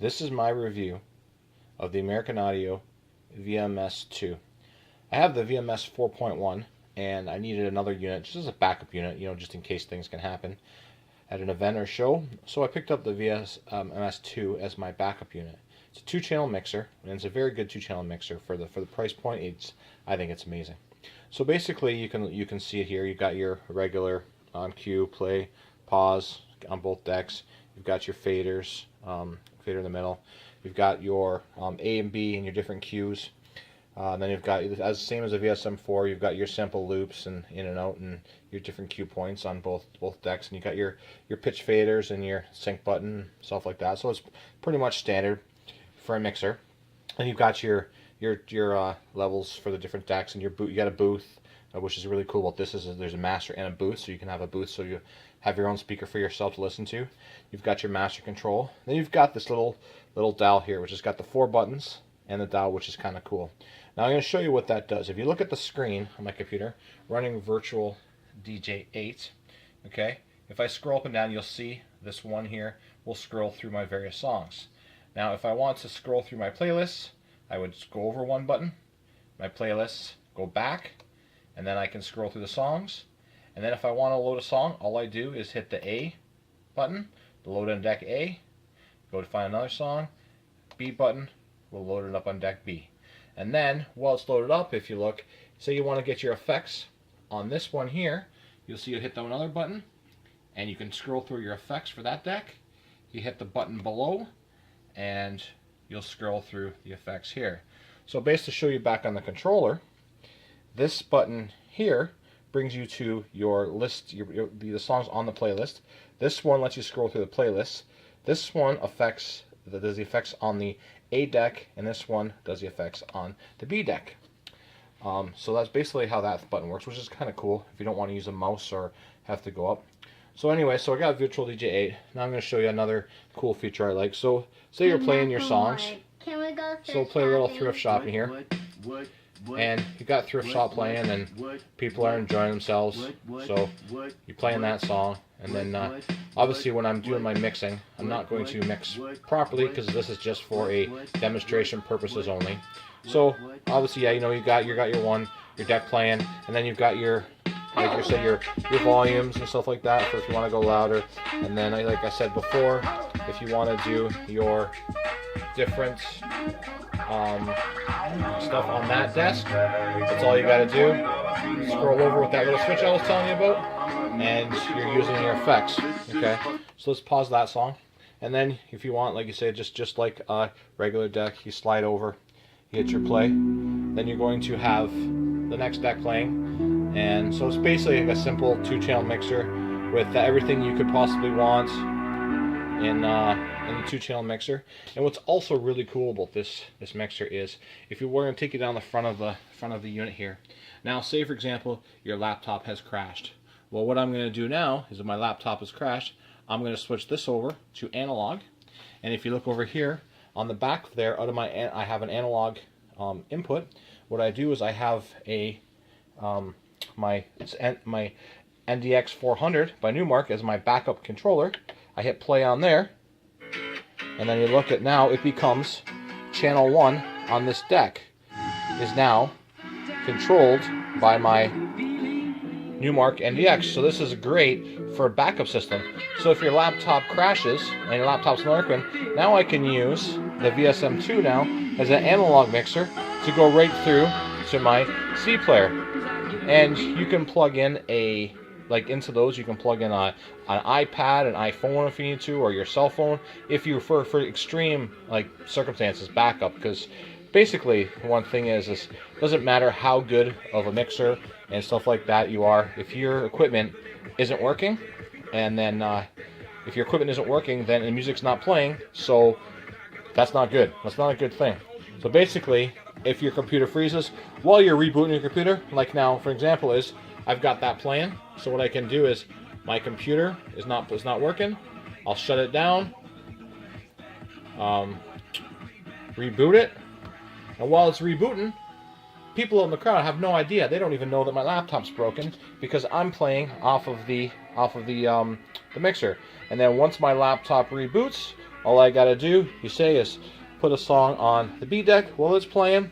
This is my review of the American Audio VMS2. I have the VMS 4.1 and I needed another unit just as a backup unit, just in case things can happen at an event or show. So I picked up the VMS2 as my backup unit. It's a 2-channel mixer, and it's a very good 2-channel mixer for the price point. I think it's amazing. So basically, you can see it here. You've got your regular on cue, play, pause on both decks. You've got your faders, fader in the middle. You've got your A and B and your different cues. Then you've got, as same as a VSM4, you've got your simple loops and in and out and your different cue points on both decks. And you've got your pitch faders and your sync button, stuff like that. So it's pretty much standard for a mixer. And you've got your levels for the different decks, and your booth. You got a booth, which is really cool about this is there's a master and a booth, so you can have a booth so you have your own speaker for yourself to listen to. You've got your master control. Then you've got this little dial here, which has got the 4 buttons and the dial, which is kind of cool. Now I'm going to show you what that does. If you look at the screen on my computer, running Virtual DJ 8, okay, if I scroll up and down, you'll see this one here will scroll through my various songs. Now if I want to scroll through my playlists, I would go over one button, my playlists, go back, and then I can scroll through the songs. And then if I want to load a song, all I do is hit the A button, the load on deck A, go to find another song, B button, we'll load it up on deck B. And then, while it's loaded up, if you look, say you want to get your effects on this one here, you'll see you hit another button, and you can scroll through your effects for that deck. You hit the button below, and you'll scroll through the effects here. So based to show you back on the controller, this button here brings you to your list, the songs on the playlist. This one lets you scroll through the playlist. This one does the effects on the A deck, and this one does the effects on the B deck. So that's basically how that button works, which is kind of cool if you don't want to use a mouse or have to go up. So anyway, so I got Virtual DJ 8. Now I'm going to show you another cool feature I like. So say you're playing your songs. Can we go thrift So play a little shopping? thrift shopping here. And you got thrift shop playing, and people are enjoying themselves. So you're playing that song, and then obviously when I'm doing my mixing, I'm not going to mix properly because this is just for a demonstration purposes only. So obviously, yeah, you got your deck playing, and then you've got your, like you said, your volumes and stuff like that for if you want to go louder. And then, like I said before, if you want to do your different stuff on that desk, that's all you got to do. Scroll over with that little switch I was telling you about, and you're using your effects. Okay, so let's pause that song, and then if you want, like you say, just like a regular deck, you slide over, you hit your play, then you're going to have the next deck playing. And so it's basically like a simple 2-channel mixer with everything you could possibly want in the 2-channel mixer. And what's also really cool about this mixer is if we're going to take you down the front of the unit here. Now, say for example your laptop has crashed. Well, what I'm going to do now is if my laptop has crashed, I'm going to switch this over to analog. And if you look over here on the back there, I have an analog input. What I do is I have a my NDX 400 by Newmark as my backup controller. I hit play on there, and then you look at now it becomes channel 1 on this deck is now controlled by my Newmark NDX. So this is great for a backup system. So if your laptop crashes and your laptop's not working, now I can use the VSM2 now as an analog mixer to go right through to my C player. And you can plug in into those, you can plug in an iPad, an iPhone if you need to, or your cell phone if you for extreme circumstances backup. Because basically one thing is it doesn't matter how good of a mixer and stuff like that you are, if your equipment isn't working, and then if your equipment isn't working, then the music's not playing, so that's not good. That's not a good thing. So basically, if your computer freezes while you're rebooting your computer, like now, for example, I've got that playing. So what I can do is my computer is not working. I'll shut it down, reboot it, and while it's rebooting, people in the crowd have no idea. They don't even know that my laptop's broken because I'm playing off of the mixer. And then once my laptop reboots, All I gotta do, you say, is put a song on the B deck while it's playing,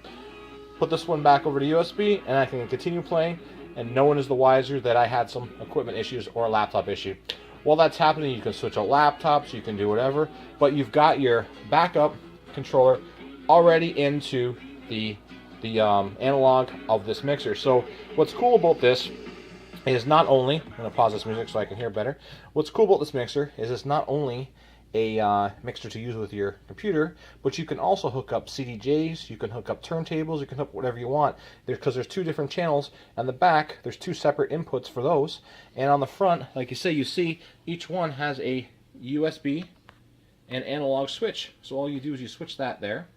put this one back over to USB, and I can continue playing, and no one is the wiser that I had some equipment issues or a laptop issue. While that's happening, you can switch out laptops, you can do whatever, but you've got your backup controller already into the analog of this mixer. So what's cool about this is not only, I'm going to pause this music so I can hear better. What's cool about this mixer is it's not only a mixer to use with your computer, but you can also hook up CDJs, you can hook up turntables, you can hook up whatever you want. Because there's two different channels. On the back, there's two separate inputs for those. And on the front, like you see each one has a USB and analog switch. So all you do is you switch that there.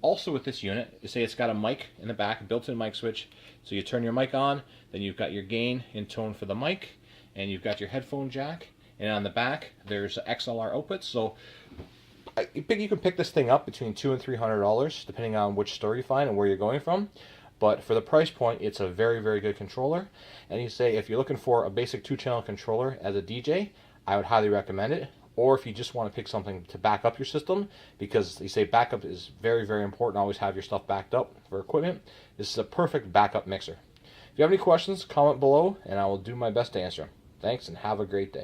Also with this unit, you say it's got a mic in the back, a built-in mic switch. So you turn your mic on, then you've got your gain and tone for the mic, and you've got your headphone jack. And on the back, there's XLR outputs. So you can pick this thing up between $200 and $300, depending on which store you find and where you're going from. But for the price point, it's a very, very good controller. And you say if you're looking for a basic 2-channel controller as a DJ, I would highly recommend it. Or if you just want to pick something to back up your system, because you say backup is very, very important, always have your stuff backed up for equipment, this is a perfect backup mixer. If you have any questions, comment below, and I will do my best to answer them. Thanks, and have a great day.